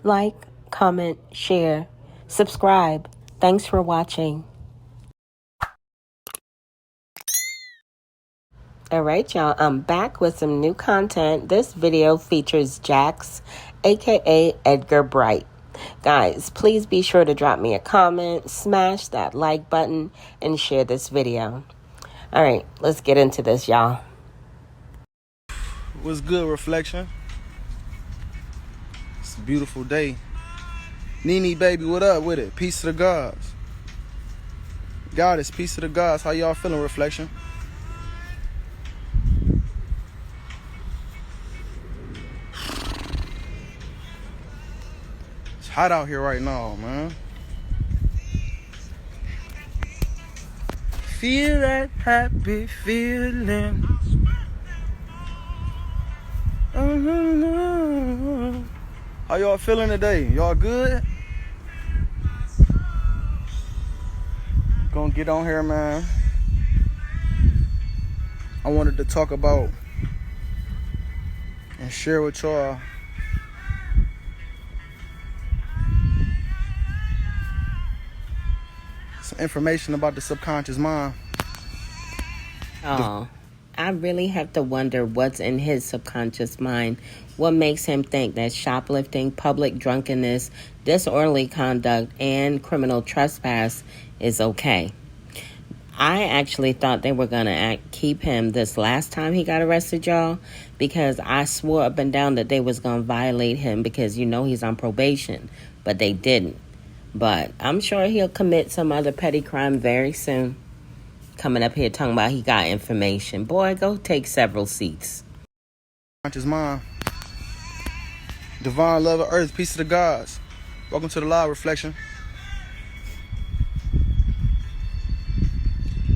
like, comment, share, subscribe. Thanks for watching. Alright, y'all, I'm back with some new content. This video features Jax, aka Edgar Bright. Guys, please be sure to drop me a comment, smash that like button, and share this video. Alright, let's get into this, y'all. What's good, Reflection? It's a beautiful day. Nene, baby, what up with it? Peace to the gods. Goddess, peace to the gods. How y'all feeling, Reflection? It's hot out here right now, man. Feel that happy feeling. How y'all feeling today? Y'all good? Gonna get on here, man. I wanted to talk about and share with y'all some information about the subconscious mind. Oh, I really have to wonder what's in his subconscious mind. What makes him think that shoplifting, public drunkenness, disorderly conduct, and criminal trespass is okay? I actually thought they were going to keep him this last time he got arrested, y'all, because I swore up and down that they was going to violate him because, you know, he's on probation, but they didn't. But I'm sure he'll commit some other petty crime very soon. Coming up here talking about he got information. Boy, go take several seats. Conscious mind. Divine love of earth. Peace to the gods. Welcome to the live Reflection.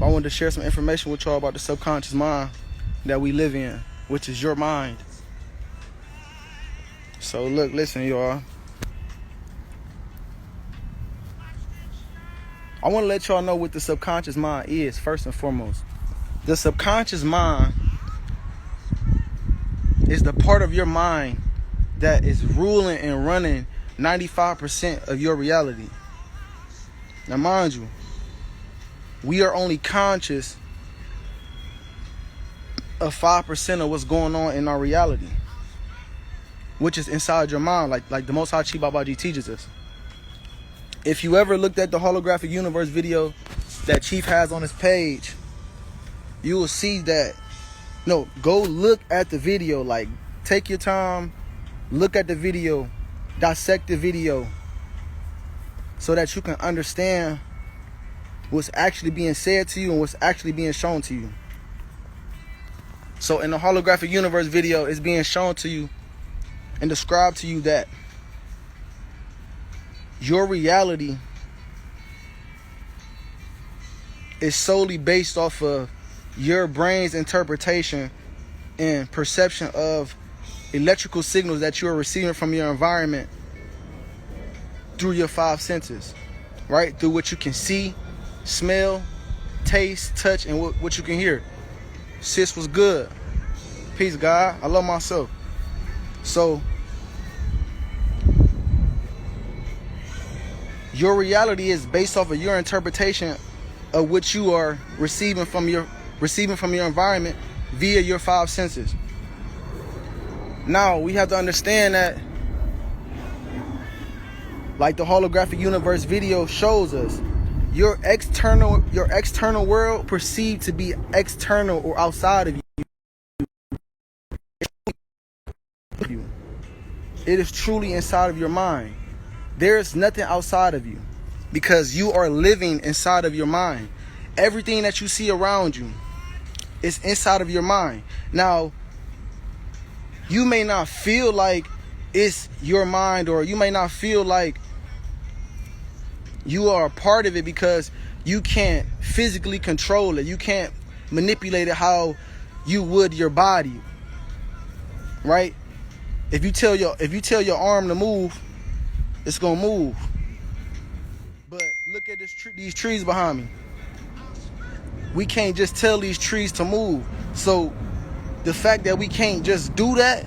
I wanted to share some information with y'all about the subconscious mind that we live in, which is your mind. So look, listen, y'all. I want to let y'all know what the subconscious mind is, first and foremost. The subconscious mind is the part of your mind that is ruling and running 95% of your reality. Now, mind you, we are only conscious of 5% of what's going on in our reality, which is inside your mind, like the Most High Chi Babaji teaches us. If you ever looked at the holographic universe video that Chief has on his page, you will see that. No, go look at the video. Like, take your time, look at the video, dissect the video, so that you can understand what's actually being said to you and what's actually being shown to you. So in the holographic universe video, it's being shown to you and described to you that your reality is solely based off of your brain's interpretation and perception of electrical signals that you are receiving from your environment through your 5 senses, right? Through what you can see, smell, taste, touch, and what you can hear. Sis was good. Peace, God. I love myself. So your reality is based off of your interpretation of what you are receiving from your environment via your 5 senses. Now we have to understand that, like the holographic universe video shows us, your external world perceived to be external or outside of you. It is truly inside of your mind. There's nothing outside of you because you are living inside of your mind. Everything that you see around you is inside of your mind. Now, you may not feel like it's your mind, or you may not feel like you are a part of it because you can't physically control it. You can't manipulate it how you would your body, right? If you tell your arm to move, it's gonna move. But look at these trees behind me. We can't just tell these trees to move. So the fact that we can't just do that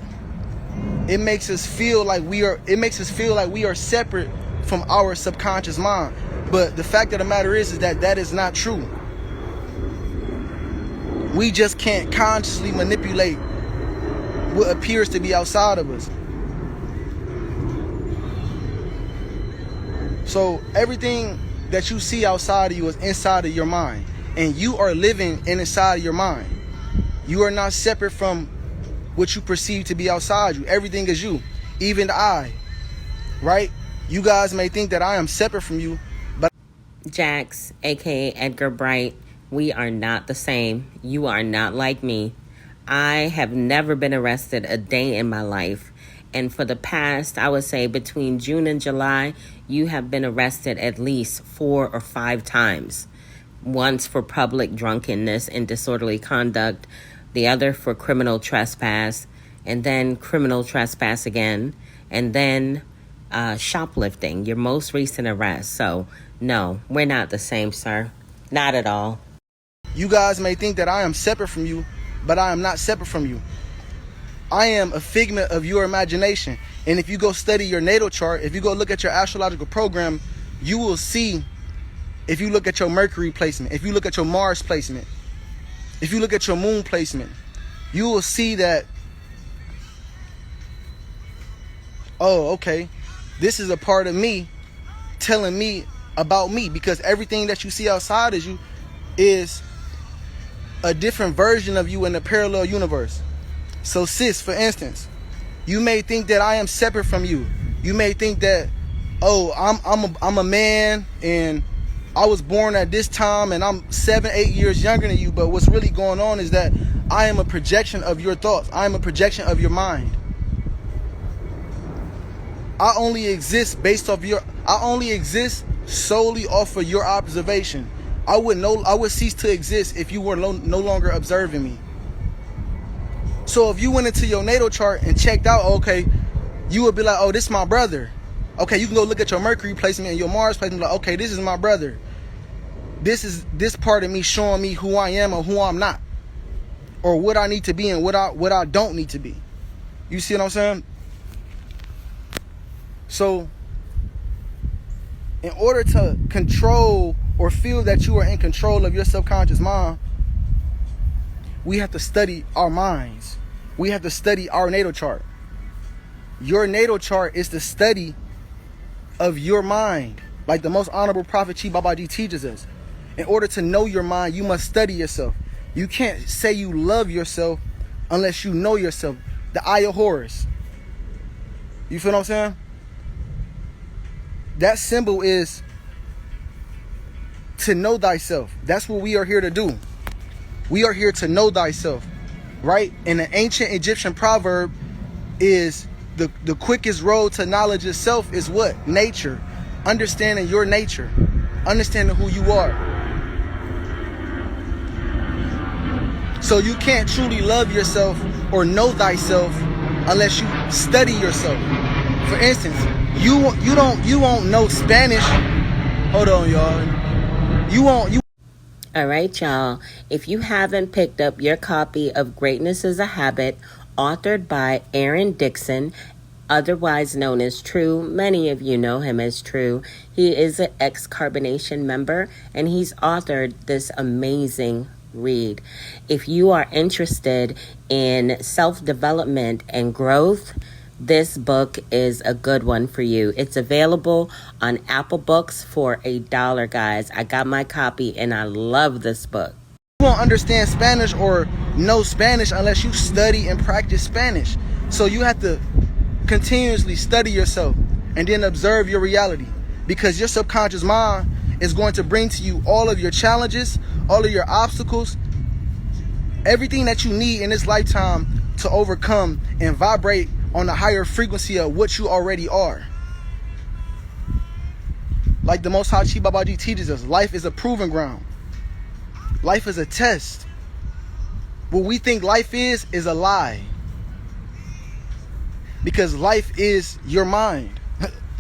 it makes us feel like we are separate from our subconscious mind. But the fact of the matter is that is not true. We just can't consciously manipulate what appears to be outside of us. So everything that you see outside of you is inside of your mind, and you are living inside of your mind. You are not separate from what you perceive to be outside you. Everything is you, even the I, right? You guys may think that I am separate from you, but Jax, aka Edgar Bright, we are not the same. You are not like me. I have never been arrested a day in my life. And for the past, I would say between June and July, you have been arrested at least 4 or 5 times. Once for public drunkenness and disorderly conduct, the other for criminal trespass, and then criminal trespass again, and then shoplifting, your most recent arrest. So, no, we're not the same, sir. Not at all. you guys may think that I am separate from you, but I am not separate from you. I am a figment of your imagination. And if you go study your natal chart, if you go look at your astrological program, you will see, if you look at your Mercury placement, if you look at your Mars placement, if you look at your moon placement, you will see that, oh, okay, this is a part of me telling me about me, because everything that you see outside of you is a different version of you in a parallel universe. So sis, for instance, you may think that I am separate from you. You may think that, oh, I'm a man and I was born at this time and I'm 7-8 years younger than you. But what's really going on is that I am a projection of your thoughts. I am a projection of your mind. I only exist solely off of your observation. I would cease to exist if you were no longer observing me. So if you went into your natal chart and checked out, okay, you would be like, oh, this is my brother. Okay, you can go look at your Mercury placement and your Mars placement, like, okay, this is my brother. This is this part of me showing me who I am or who I'm not, or what I need to be and what I don't need to be. You see what I'm saying? So in order to control or feel that you are in control of your subconscious mind, we have to study our minds. We have to study our natal chart. Your natal chart is the study of your mind. Like the most honorable prophet Chi Babaji teaches us. In order to know your mind, you must study yourself. You can't say you love yourself unless you know yourself. The Eye of Horus. You feel what I'm saying? That symbol is to know thyself. That's what we are here to do. We are here to know thyself, right? And the ancient Egyptian proverb is the quickest road to knowledge itself is what? Nature. Understanding your nature. Understanding who you are. So you can't truly love yourself or know thyself unless you study yourself. For instance, you won't know Spanish. Hold on, y'all. All right, y'all. If you haven't picked up your copy of Greatness is a Habit, authored by Aaron Dixon, otherwise known as True. Many of you know him as True. He is an ex-Carbonation member, and he's authored this amazing read. If you are interested in self-development and growth, this book is a good one for you. It's available on Apple Books for $1, guys. I got my copy and I love this book. You won't understand Spanish or know Spanish unless you study and practice Spanish. So you have to continuously study yourself and then observe your reality, because your subconscious mind is going to bring to you all of your challenges, all of your obstacles, everything that you need in this lifetime to overcome and vibrate on a higher frequency of what you already are. Like the Most High Chi Babaji teaches us, life is a proving ground. Life is a test. What we think life is a lie. Because life is your mind.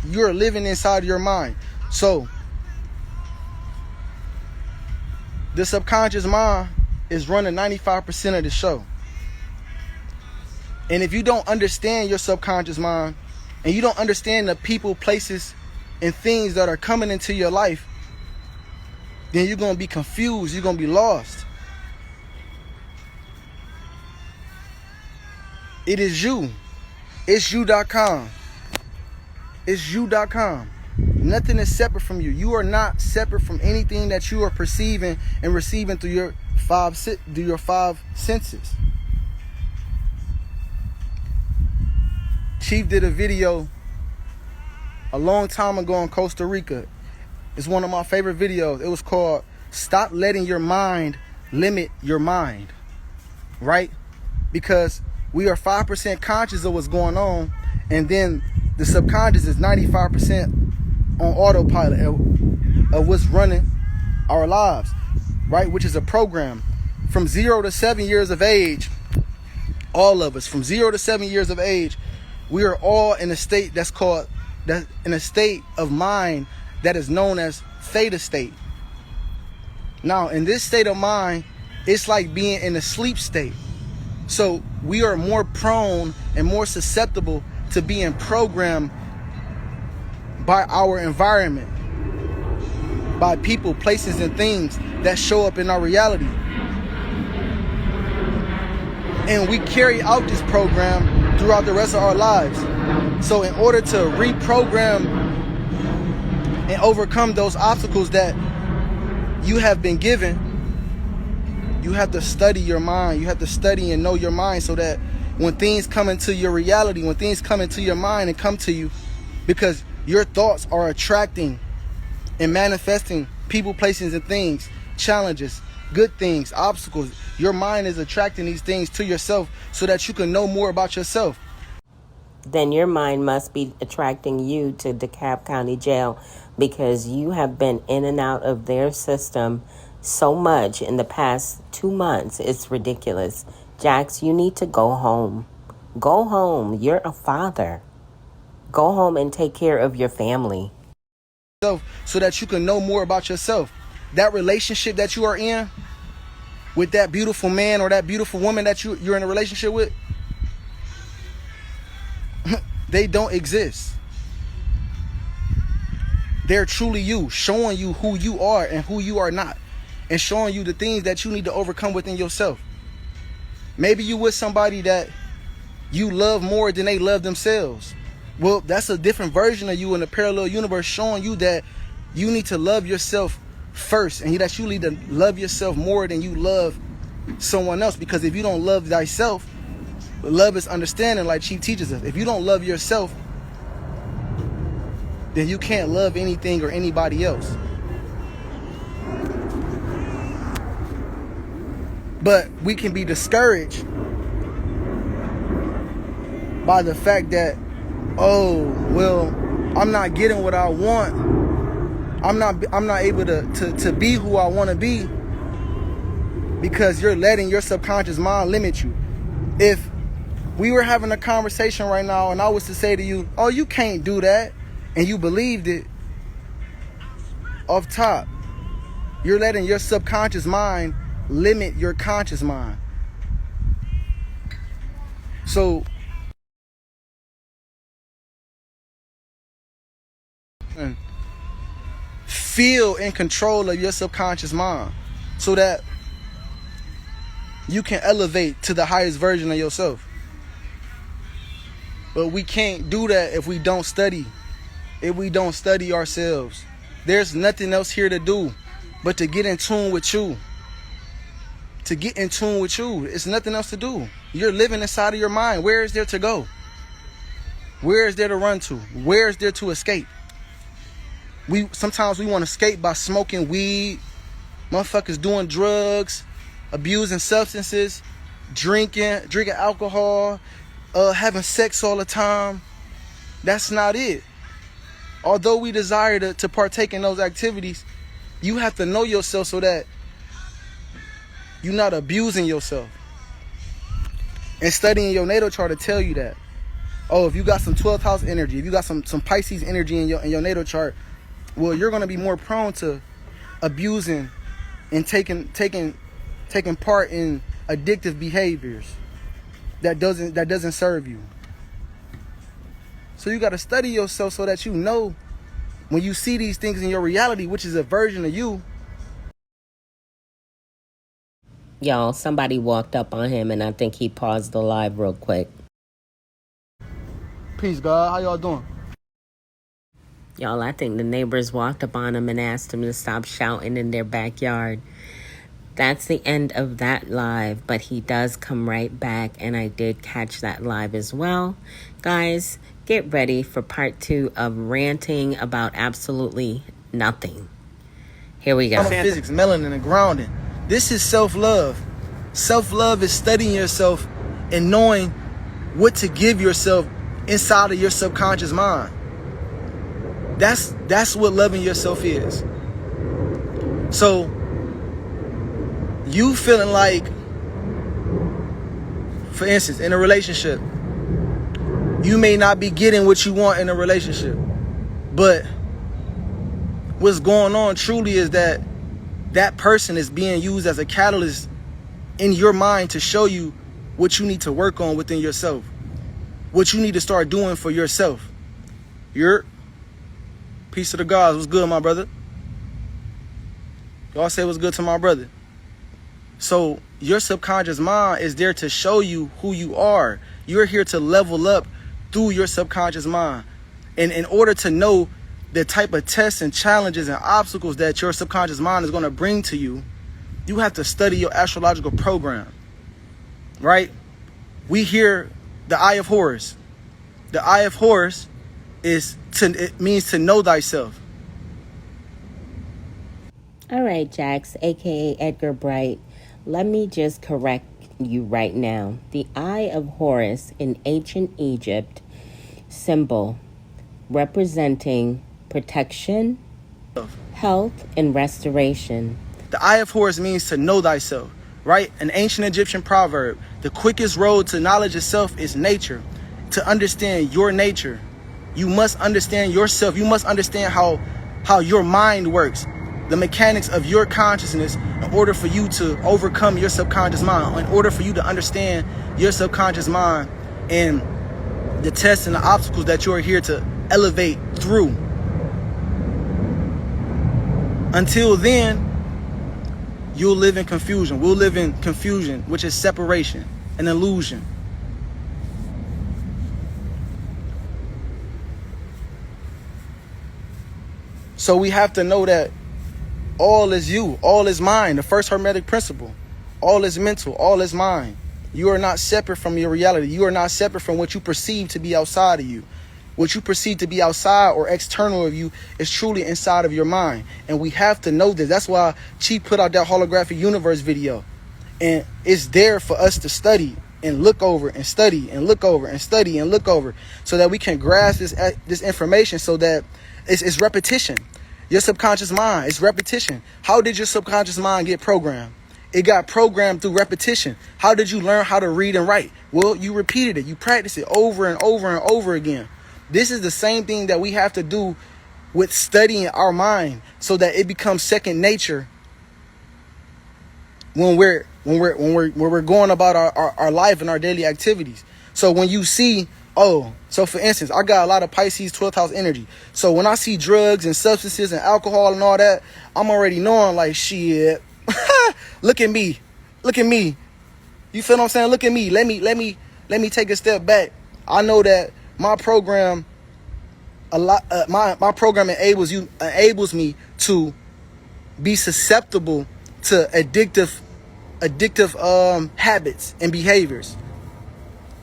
You're living inside your mind. So the subconscious mind is running 95% of the show. And if you don't understand your subconscious mind, and you don't understand the people, places, and things that are coming into your life, then you're going to be confused. You're going to be lost. It is you. It's you.com. It's you.com. Nothing is separate from you. You are not separate from anything that you are perceiving and receiving through your five senses. Chief did a video a long time ago in Costa Rica. It's one of my favorite videos. It was called "Stop Letting Your Mind Limit Your Mind." Right? Because we are 5% conscious of what's going on, and then the subconscious is 95% on autopilot of what's running our lives, right? Which is a program. From 0 to 7 years of age, all of us, from 0 to 7 years of age, we are all in a state in a state of mind that is known as theta state. Now, in this state of mind, it's like being in a sleep state. So we are more prone and more susceptible to being programmed by our environment, by people, places, and things that show up in our reality. And we carry out this program throughout the rest of our lives. So in order to reprogram and overcome those obstacles that you have been given, you have to study your mind. You have to study and know your mind, so that when things come into your reality, when things come into your mind and come to you, because your thoughts are attracting and manifesting people, places, and things, challenges, good things, obstacles. Your mind is attracting these things to yourself so that you can know more about yourself. Then your mind must be attracting you to DeKalb County Jail, because you have been in and out of their system so much in the past 2 months. It's ridiculous. Jax, you need to go home. Go home. You're a father. Go home and take care of your family. So that you can know more about yourself. That relationship that you are in with that beautiful man or that beautiful woman that you're in a relationship with, they don't exist. They're truly you, showing you who you are and who you are not, and showing you the things that you need to overcome within yourself. Maybe you with somebody that you love more than they love themselves. Well, that's a different version of you in a parallel universe, showing you that you need to love yourself first, and that you need to love yourself more than you love someone else. Because if you don't love thyself, love is understanding, like Chief teaches us. If you don't love yourself, then you can't love anything or anybody else. But we can be discouraged by the fact that, oh, well, I'm not getting what I want. I'm not able to be who I want to be, because you're letting your subconscious mind limit you. If we were having a conversation right now and I was to say to you, oh, you can't do that, and you believed it off top, you're letting your subconscious mind limit your conscious mind. So feel in control of your subconscious mind, so that you can elevate to the highest version of yourself. But we can't do that if we don't study. If we don't study ourselves. There's nothing else here to do but to get in tune with you. To get in tune with you. It's nothing else to do. You're living inside of your mind. Where is there to go? Where is there to run to? Where is there to escape? Sometimes we want to escape by smoking weed, motherfuckers doing drugs, abusing substances, drinking alcohol, having sex all the time. That's not it. Although we desire to partake in those activities, you have to know yourself so that you're not abusing yourself. And studying your natal chart to tell you that. Oh, if you got some 12th house energy, if you got some Pisces energy in your natal chart, well, you're going to be more prone to abusing and taking part in addictive behaviors. that doesn't serve you. So you got to study yourself so that you know when you see these things in your reality, which is a version of you. Y'all, somebody walked up on him, and I think he paused the live real quick. Peace, God. How y'all doing? Y'all, I think the neighbors walked up on him and asked him to stop shouting in their backyard. That's the end of that live, but he does come right back, and I did catch that live as well. Guys, get ready for part 2 of ranting about absolutely nothing. Here we go. Physics, melanin, and grounding. This is self-love. Self-love is studying yourself and knowing what to give yourself inside of your subconscious mind. That's what loving yourself is. So you feeling like, for instance, in a relationship, you may not be getting what you want in a relationship, but what's going on truly is that person is being used as a catalyst in your mind to show you what you need to work on within yourself, what you need to start doing for yourself. Your peace to the gods. What's good, my brother? Y'all say what's good to my brother. So your subconscious mind is there to show you who you are. You're here to level up through your subconscious mind. And in order to know the type of tests and challenges and obstacles that your subconscious mind is going to bring to you, you have to study your astrological program, right? We hear the Eye of Horus. The Eye of Horus it means to know thyself. All right, Jax, aka Edgar Bright, let me just correct you right now. The Eye of Horus in ancient Egypt, symbol representing protection, health, and restoration. The Eye of Horus means to know thyself, right? An ancient Egyptian proverb. The quickest road to knowledge of self is nature. To understand your nature, you must understand yourself. You must understand how your mind works, the mechanics of your consciousness, in order for you to overcome your subconscious mind, in order for you to understand your subconscious mind and the tests and the obstacles that you're here to elevate through. Until then, you'll live in confusion. We'll live in confusion, which is separation, an illusion. So we have to know that all is you, all is mind. The first Hermetic principle. All is mental, all is mind. You are not separate from your reality. You are not separate from what you perceive to be outside of you. What you perceive to be outside or external of you is truly inside of your mind. And we have to know this. That's why Chi put out that holographic universe video. And it's there for us to study and look over and study and look over and study and look over, so that we can grasp this information, so that it's repetition. Your subconscious mind is repetition. How did your subconscious mind get programmed? It got programmed through repetition. How did you learn how to read and write? Well, you repeated it. You practiced it over and over and over again. This is the same thing that we have to do with studying our mind, so that it becomes second nature when we're going about our life and our daily activities. So when you see, so for instance, I got a lot of Pisces 12th house energy. So when I see drugs and substances and alcohol and all that, I'm already knowing, like, shit, look at me. You feel what I'm saying? Look at me. Let me take a step back. I know that my program, my program enables me to be susceptible to addictive habits and behaviors.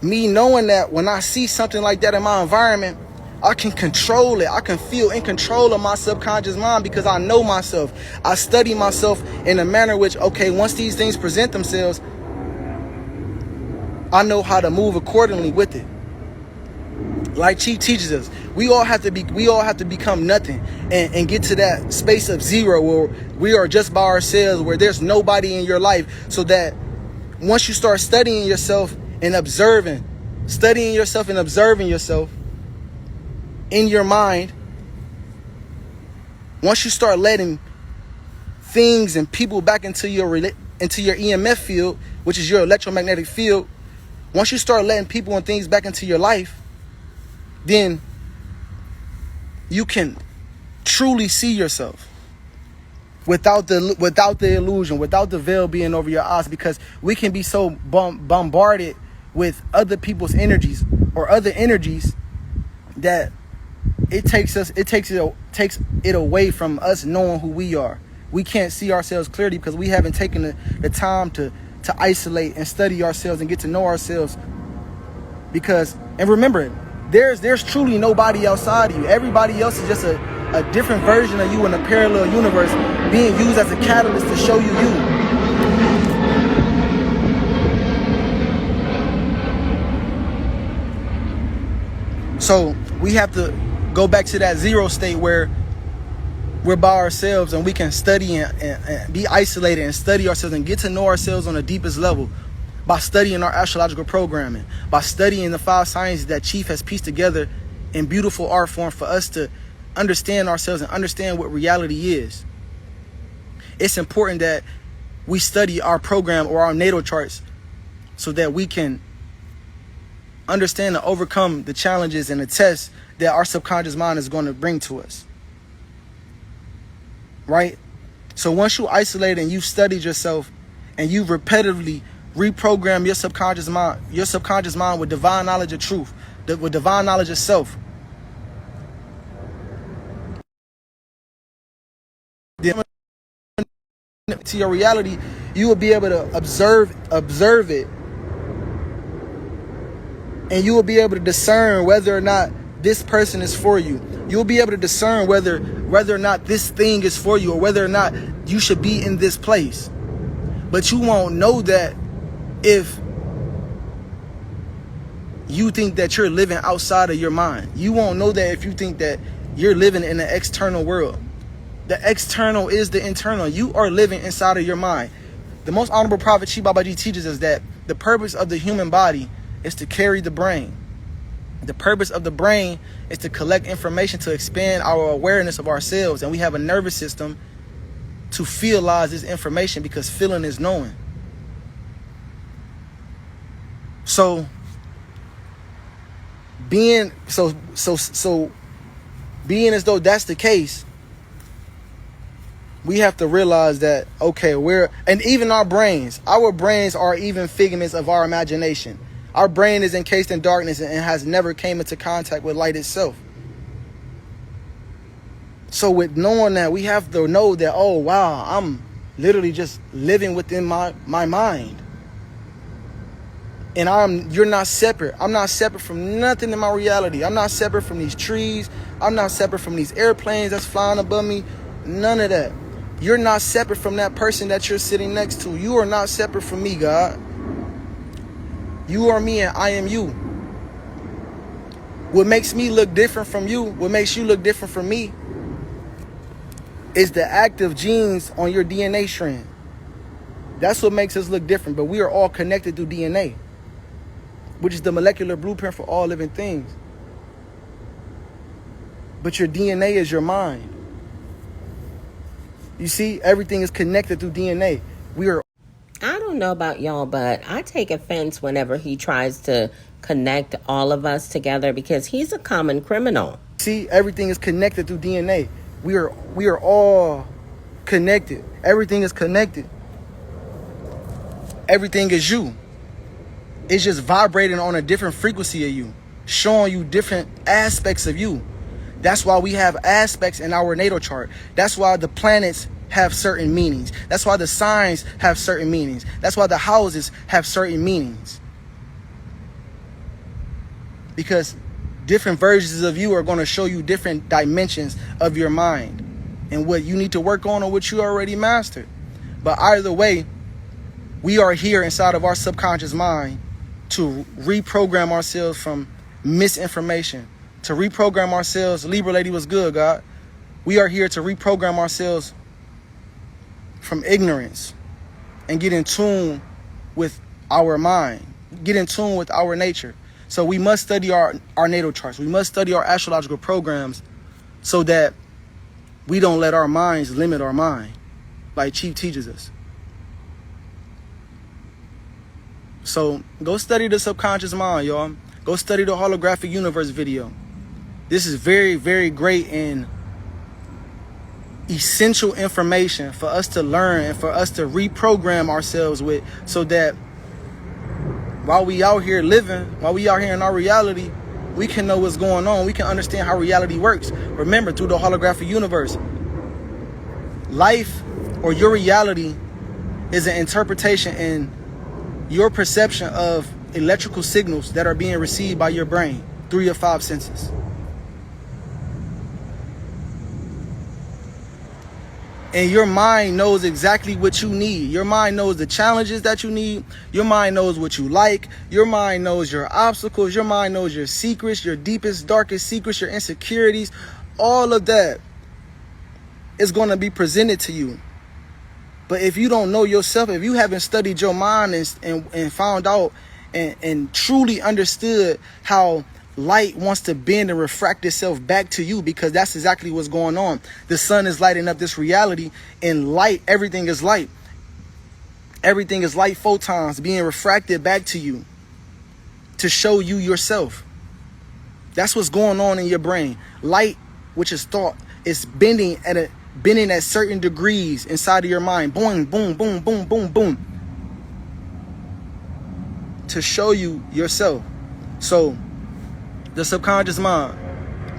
Me knowing that when I see something like that in my environment, I can control it. I can feel in control of my subconscious mind, because I know myself. I study myself in a manner which, okay, once these things present themselves, I know how to move accordingly with it. Like Chi teaches us, we all have to become nothing and get to that space of zero, where we are just by ourselves, where there's nobody in your life, so that once you start studying yourself and observing yourself in your mind, once you start letting things and people back into your EMF field, which is your electromagnetic field, Once you start letting people and things back into your life, then you can truly see yourself without the illusion, without the veil being over your eyes, because we can be so bombarded with other people's energies or other energies that it takes it away from us knowing who we are. We can't see ourselves clearly because we haven't taken the time to isolate and study ourselves and get to know ourselves. Because, and remember, there's truly nobody outside of you. Everybody else is just a different version of you in a parallel universe being used as a catalyst to show you you. So we have to go back to that zero state where we're by ourselves and we can study and be isolated and study ourselves and get to know ourselves on the deepest level by studying our astrological programming, by studying the 5 sciences that Chief has pieced together in beautiful art form for us to understand ourselves and understand what reality is. It's important that we study our program or our natal charts so that we can understand and overcome the challenges and the tests that our subconscious mind is going to bring to us. Right? So once you isolate and you've studied yourself and you've repetitively reprogrammed your subconscious mind with divine knowledge of truth, with divine knowledge of self, to your reality, you will be able to observe it, and you will be able to discern whether or not this person is for you. You'll be able to discern whether or not this thing is for you, or whether or not you should be in this place. But you won't know that if you think that you're living outside of your mind. You won't know that if you think that you're living in an external world. The external is the internal. You are living inside of your mind. The most honorable prophet Chi Babaji teaches us that the purpose of the human body is to carry the brain. The purpose of the brain is to collect information to expand our awareness of ourselves. And we have a nervous system to feelize this information, because feeling is knowing. So being being as though that's the case, we have to realize that, okay, and even our brains are even figments of our imagination. Our brain is encased in darkness and has never came into contact with light itself. So with knowing that, we have to know that, oh wow, I'm literally just living within my mind. And you're not separate. I'm not separate from nothing in my reality. I'm not separate from these trees. I'm not separate from these airplanes that's flying above me. None of that. You're not separate from that person that you're sitting next to. You are not separate from me, God. You are me and I am you. What makes me look different from you, what makes you look different from me, is the active genes on your DNA strand. That's what makes us look different. But we are all connected through DNA, which is the molecular blueprint for all living things. But your DNA is your mind. You see, everything is connected through DNA. I don't know about y'all, but I take offense whenever he tries to connect all of us together, because he's a common criminal. See, everything is connected through DNA. We are all connected. Everything is connected. Everything is you. It's just vibrating on a different frequency of you, showing you different aspects of you. That's why we have aspects in our natal chart. That's why the planets have certain meanings. That's why the signs have certain meanings. That's why the houses have certain meanings. Because different versions of you are going to show you different dimensions of your mind and what you need to work on or what you already mastered. But either way, we are here inside of our subconscious mind to reprogram ourselves from misinformation, to reprogram ourselves. Libra lady was good, God. We are here to reprogram ourselves from ignorance and get in tune with our mind, get in tune with our nature. So we must study our natal charts. We must study our astrological programs so that we don't let our minds limit our mind, like Chief teaches us. So go study the subconscious mind, y'all. Go study the holographic universe video. This is very, very great and essential information for us to learn and for us to reprogram ourselves with, so that while we out here living, while we out here in our reality, we can know what's going on. We can understand how reality works. Remember, through the holographic universe, life or your reality is an interpretation and your perception of electrical signals that are being received by your brain through your 5 senses. And your mind knows exactly what you need. Your mind knows the challenges that you need. Your mind knows what you like. Your mind knows your obstacles. Your mind knows your secrets, your deepest, darkest secrets, your insecurities. All of that is going to be presented to you. But if you don't know yourself, if you haven't studied your mind and found out and truly understood how light wants to bend and refract itself back to you, because that's exactly what's going on. The sun is lighting up this reality, and light, everything is light. Everything is light photons being refracted back to you to show you yourself. That's what's going on in your brain. Light, which is thought, is bending at certain degrees inside of your mind. Boom, boom, boom, boom, boom, boom. To show you yourself. So the subconscious mind,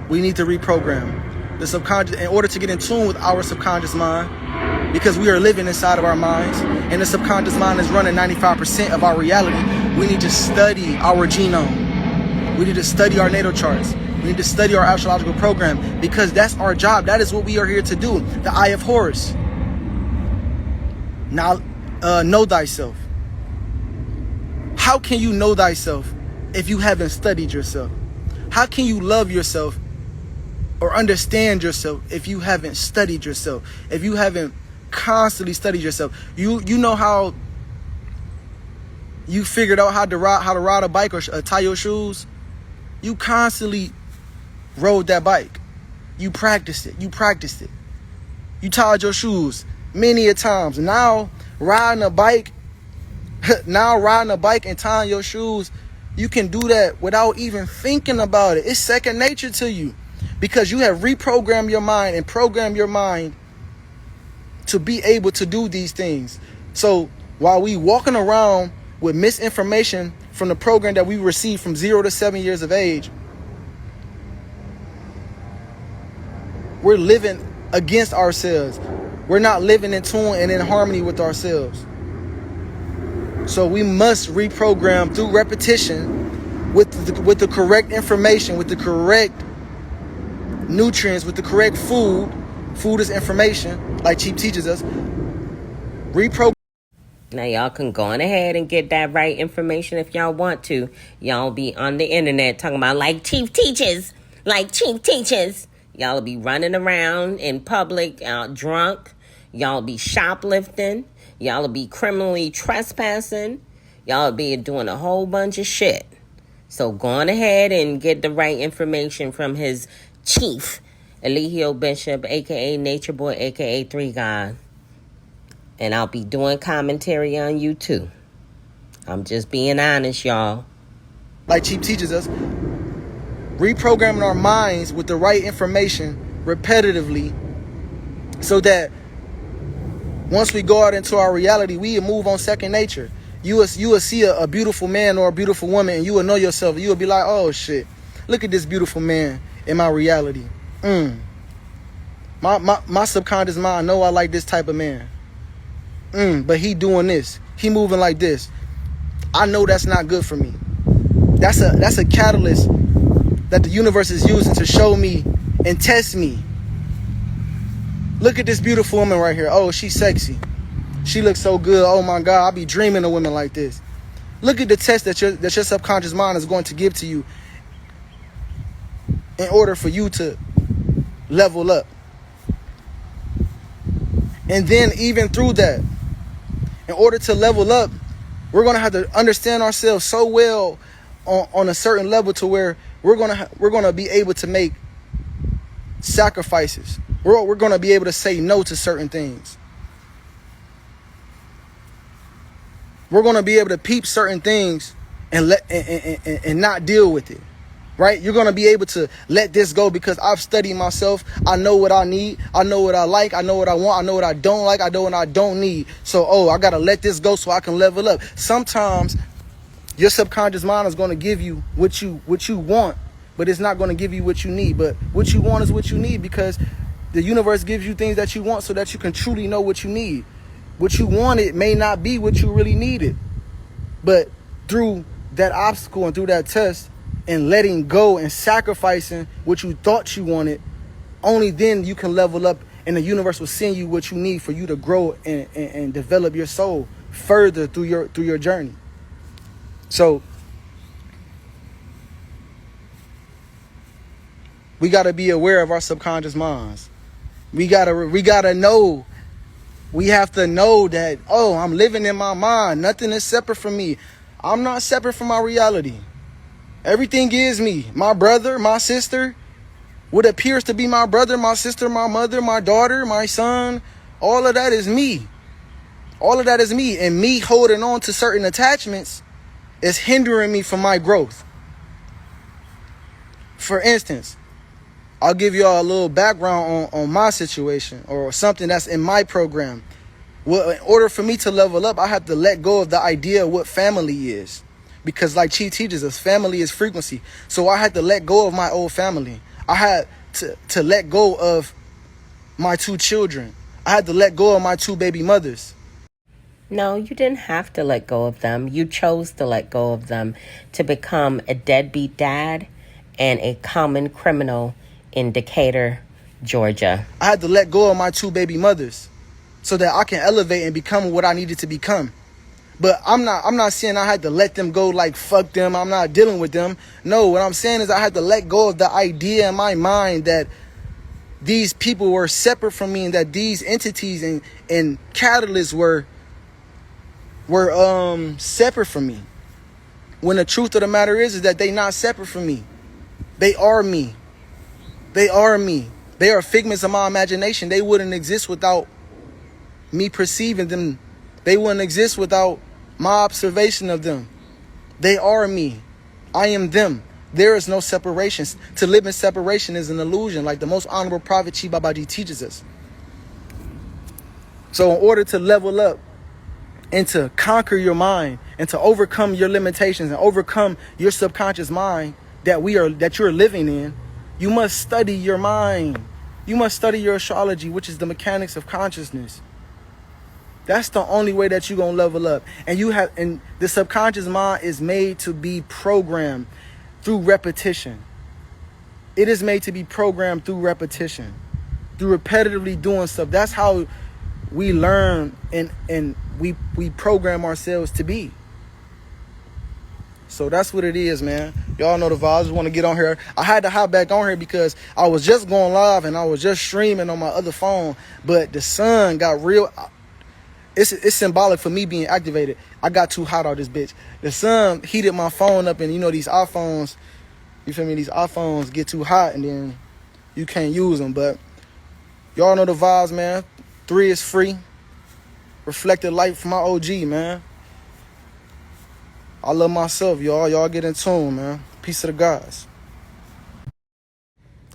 we need to reprogram the subconscious in order to get in tune with our subconscious mind, because we are living inside of our minds, and the subconscious mind is running 95% of our reality. We need to study our genome. We need to study our natal charts. We need to study our astrological program, because that's our job. That is what we are here to do. The Eye of Horus. Now, know thyself. How can you know thyself if you haven't studied yourself? How can you love yourself or understand yourself if you haven't studied yourself? If you haven't constantly studied yourself? You know how you figured out how to ride a bike or tie your shoes? You constantly rode that bike. You practiced it. You tied your shoes many a times. Now riding a bike and tying your shoes, you can do that without even thinking about it. It's second nature to you, because you have reprogrammed your mind and programmed your mind to be able to do these things. So while we walking around with misinformation from the program that we received from 0 to 7 years of age, we're living against ourselves. We're not living in tune and in harmony with ourselves. So we must reprogram through repetition with the correct information, with the correct nutrients, with the correct food. Food is information, like Chief teaches us. Reprogram. Now y'all can go on ahead and get that right information if y'all want to. Y'all be on the internet talking about like Chief teaches. Y'all be running around in public drunk. Y'all be shoplifting. Y'all be criminally trespassing. Y'all be doing a whole bunch of shit. So go on ahead and get the right information from his chief, Eligio Bishop, a.k.a. Nature Boy, a.k.a. 3 God. And I'll be doing commentary on you too. I'm just being honest, y'all. Like Chief teaches us, reprogramming our minds with the right information repetitively, so that once we go out into our reality, we move on second nature. You will see a beautiful man or a beautiful woman, and you will know yourself. You will be like, oh shit, look at this beautiful man in my reality. My subconscious mind know I like this type of man. But he doing this. He moving like this. I know that's not good for me. That's a catalyst that the universe is using to show me and test me. Look at this beautiful woman right here. Oh, she's sexy. She looks so good. Oh my God, I be dreaming of women like this. Look at the test that your subconscious mind is going to give to you in order for you to level up. And then even through that, in order to level up, we're going to have to understand ourselves so well on a certain level to where we're going to be able to make sacrifices. We're going to be able to say no to certain things. we're going to be able to peep certain things and not deal with it. Right? You're going to be able to let this go because I've studied myself. I know what I need. I know what I like. I know what I want. I know what I don't like. I know what I don't need. So, I got to let this go so I can level up. Sometimes your subconscious mind is going to give you what you want, but it's not going to give you what you need. But what you want is what you need, because the universe gives you things that you want so that you can truly know what you need. What you wanted may not be what you really needed. But through that obstacle and through that test, and letting go and sacrificing what you thought you wanted, only then you can level up, and the universe will send you what you need for you to grow and develop your soul further through your journey. So we got to be aware of our subconscious minds. We gotta know. We have to know that, I'm living in my mind. Nothing is separate from me. I'm not separate from my reality. Everything is me. My brother, my sister, what appears to be my brother, my sister, my mother, my daughter, my son, all of that is me. All of that is me. And me holding on to certain attachments is hindering me from my growth. For instance, I'll give y'all a little background on my situation, or something that's in my program. Well, in order for me to level up, I have to let go of the idea of what family is. Because like Chi teaches us, family is frequency. So I had to let go of my old family. I had to let go of my 2 children. I had to let go of my 2 baby mothers. No, you didn't have to let go of them. You chose to let go of them to become a deadbeat dad and a common criminal in Decatur, Georgia. I had to let go of my 2 baby mothers so that I can elevate and become what I needed to become. But I'm not saying I had to let them go like fuck them. I'm not dealing with them. No, what I'm saying is I had to let go of the idea in my mind that these people were separate from me, and that these entities and catalysts were separate from me. When the truth of the matter is that they not separate from me. They are me. They are me. They are figments of my imagination. They wouldn't exist without me perceiving them. They wouldn't exist without my observation of them. They are me. I am them. There is no separation. To live in separation is an illusion, like the most honorable prophet Chi Babaji teaches us. So in order to level up and to conquer your mind and to overcome your limitations and overcome your subconscious mind that you're living in, you must study your mind. You must study your astrology, which is the mechanics of consciousness. That's the only way that you're going to level up. And the subconscious mind is made to be programmed through repetition. It is made to be programmed through repetition, through repetitively doing stuff. That's how we learn and we program ourselves to be. So that's what it is, man. Y'all know the vibes. I just want to get on here. I had to hop back on here because I was just going live and I was just streaming on my other phone, but the sun got real. It's symbolic for me being activated. I got too hot on this bitch. The sun heated my phone up, and these iPhones, you feel me? These iPhones get too hot and then you can't use them. But y'all know the vibes, man. 3 is free. Reflected light from my OG, man. I love myself, y'all. Y'all get in tune, man. Peace to the gods.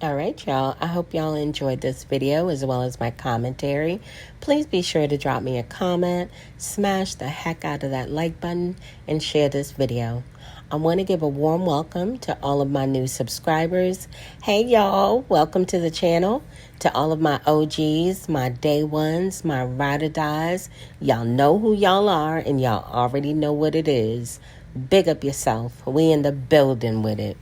All right, y'all. I hope y'all enjoyed this video as well as my commentary. Please be sure to drop me a comment, smash the heck out of that like button, and share this video. I want to give a warm welcome to all of my new subscribers. Hey, y'all. Welcome to the channel. To all of my OGs, my day ones, my ride or dies. Y'all know who y'all are, and y'all already know what it is. Big up yourself. We in the building with it.